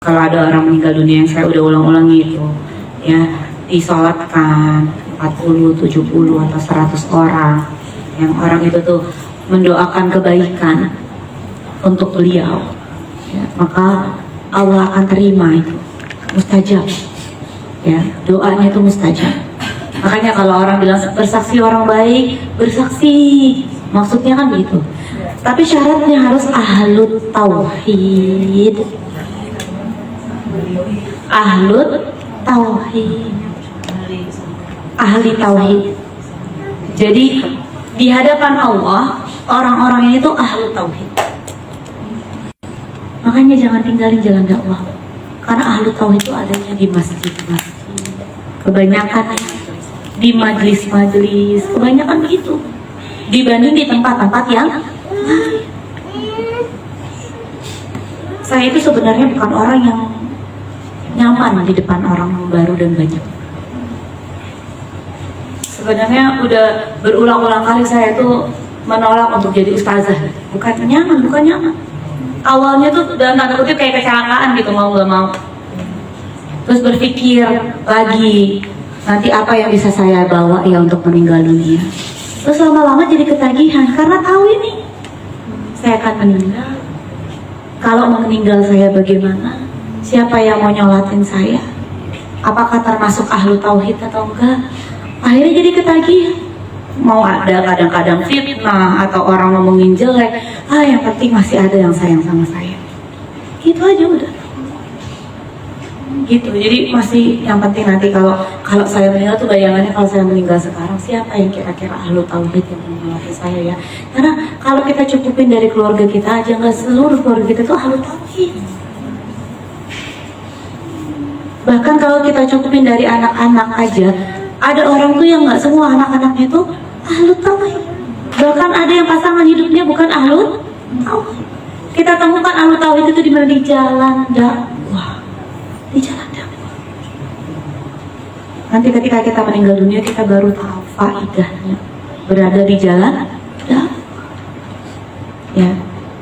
Kalau ada orang meninggal dunia yang saya udah ulang-ulangi itu, ya disolatkan 40, 70 atau 100 orang, yang orang itu tuh mendoakan kebaikan untuk beliau, ya, maka Allah akan terima itu, mustajab, ya, doanya itu mustajab. Makanya kalau orang bilang bersaksi orang baik, bersaksi, maksudnya kan begitu. Tapi syaratnya harus ahlut tauhid, ahlut tauhid, ahli tauhid. Jadi di hadapan Allah orang-orang itu ahlu tauhid. Makanya jangan tinggalin jalan dakwah, karena ahlu tauhid itu adanya di masjid-masjid, kebanyakan di majlis-majlis, kebanyakan begitu, dibanding di tempat-tempat yang lain. Saya itu sebenarnya bukan orang yang nyaman di depan orang baru dan banyak. Sebenarnya udah berulang-ulang kali saya tuh menolak untuk jadi ustazah. Bukan nyaman. Awalnya tuh dalam tanda kutip kayak kecelakaan gitu, mau gak mau. Terus berpikir lagi, nanti apa yang bisa saya bawa ya untuk meninggal dunia. Terus lama-lama jadi ketagihan, karena tahu ini saya akan meninggal. Kalau meninggal saya bagaimana? Siapa yang mau nyolatin saya? Apakah termasuk ahlu tauhid atau enggak? Akhirnya jadi ketagihan. Mau ada kadang-kadang fitnah atau orang ngomongin jelek, yang penting masih ada yang sayang sama saya. Gitu aja udah. Gitu. Jadi masih yang penting nanti kalau saya meninggal tuh bayangannya kalau saya meninggal sekarang siapa yang kira-kira ahlu tauhid yang menyolati saya ya. Karena kalau kita cukupin dari keluarga kita aja, nggak seluruh keluarga kita tuh ahlu tauhid. Bahkan kalau kita cukupin dari anak-anak aja, ada orang tuh yang nggak semua anak-anaknya tuh ahlu tauhid. Bahkan ada yang pasangan hidupnya bukan ahlu tauhid. Kita temukan ahlu tauhid itu di mana? Di jalan dakwah, di jalan dakwah. Nanti ketika kita meninggal dunia kita baru tahu faedahnya berada di jalan dakwah. Ya.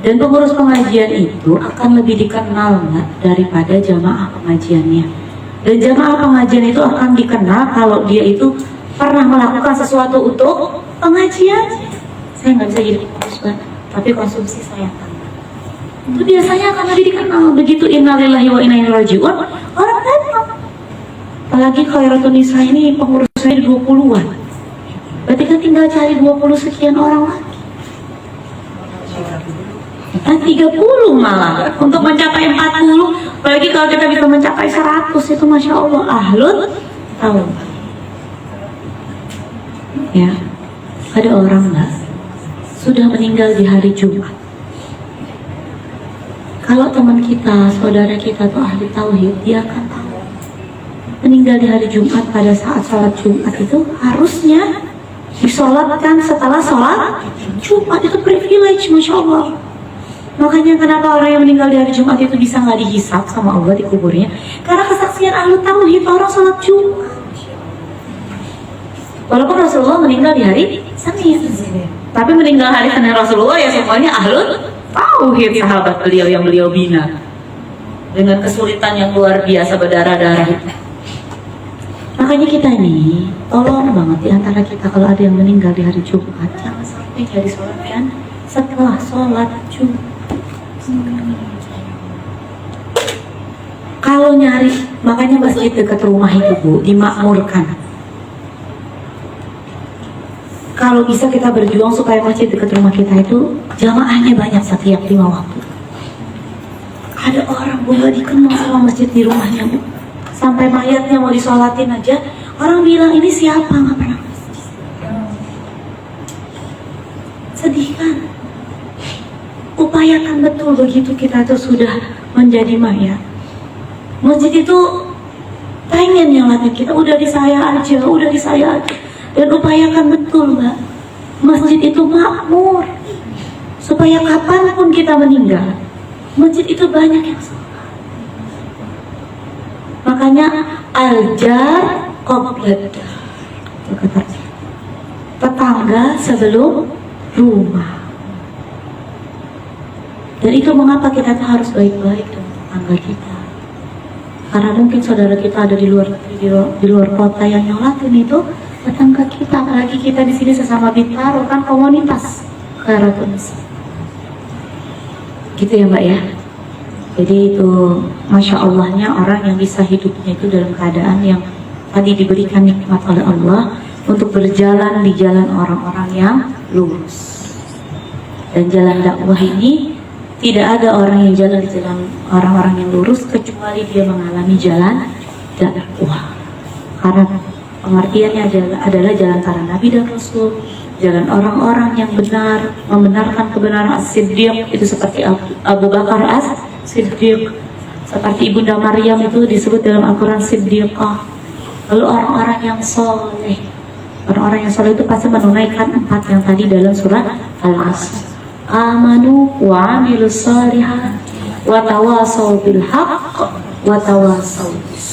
Dan pengurus pengajian itu akan lebih dikenal daripada jamaah pengajiannya. Dan jamaah pengajian itu akan dikenal kalau dia itu pernah melakukan sesuatu untuk pengajian. Saya nggak bisa jadi pengurus, tapi konsumsi saya tambah. Itu biasanya akan lebih dikenal. Begitu innalillahi wa inna ilaihi raji'un, orang datang. Apalagi Khairatul Nisa ini pengurusnya 20-an. Berarti kan tinggal cari 20 sekian orang lagi. 30 malah untuk mencapai 40. Apalagi kalau kita bisa mencapai 100, itu masya Allah ahlut tahu. Ya, ada orang nggak sudah meninggal di hari Jumat. Kalau teman kita, saudara kita tuh ahli tauhid, dia akan tahu meninggal di hari Jumat pada saat sholat Jumat itu harusnya disolatkan setelah sholat Jumat. Itu privilege, masya Allah. Makanya kenapa orang yang meninggal di hari Jumat itu bisa nggak dihisab sama Allah di kuburnya? Karena kesaksian ahlu tauhid orang sholat Jumat. Walaupun Rasulullah meninggal di hari Senin, tapi meninggal hari Senin Rasulullah ya semuanya ahlu tauhid, sahabat beliau yang beliau bina dengan kesulitan yang luar biasa berdarah-darah itu. Makanya kita nih tolong banget di antara kita kalau ada yang meninggal di hari Jumat jangan sampai jadi sholatkan setelah sholat Jumat. Kalau nyari, makanya masjid dekat rumah itu Bu dimakmurkan. Kalau bisa kita berjuang supaya masjid dekat rumah kita itu jamaahnya banyak setiap 5 waktu. Ada orang Bu gak dikenal sama masjid di rumahnya Bu, sampai mayatnya mau disolatin aja orang bilang ini siapa, nggak pernah masjid. Sedih kan? Upayakan betul begitu kita tuh sudah menjadi mayat. Masjid itu pengen nyolatin kita, udah di saya aja. Dan upayakan betul Mbak, masjid itu makmur supaya kapanpun kita meninggal, masjid itu banyak yang sholat. Makanya al-jar qoblad, tetangga sebelum rumah. Dan itu mengapa kita harus baik-baik dengan tetangga kita. Karena mungkin saudara kita ada di luar kota yang nyolatin itu datang ke kita, apalagi kita di sini sesama Bintaro kan komunitas Khairatun Nisa. Gitu ya Mbak ya. Jadi itu Masya Allahnya orang yang bisa hidupnya itu dalam keadaan yang tadi diberikan nikmat oleh Allah untuk berjalan di jalan orang-orang yang lurus. Dan jalan dakwah ini tidak ada orang yang jalan di jalan orang-orang yang lurus kecuali dia mengalami jalan dakwah. Karena pengertiannya adalah jalan para nabi dan rasul, jalan orang-orang yang benar, membenarkan kebenaran as-siddiq, itu seperti Abu Bakar as-siddiq, seperti Ibunda Maryam itu disebut dalam Al-Quran siddiqah. Lalu orang-orang yang soleh, orang-orang yang soleh itu pasti menunaikan 4 yang tadi dalam surat Al-Asr. Amanu wa amilus solihat wa tawasaw bil haqq wa tawasaw bis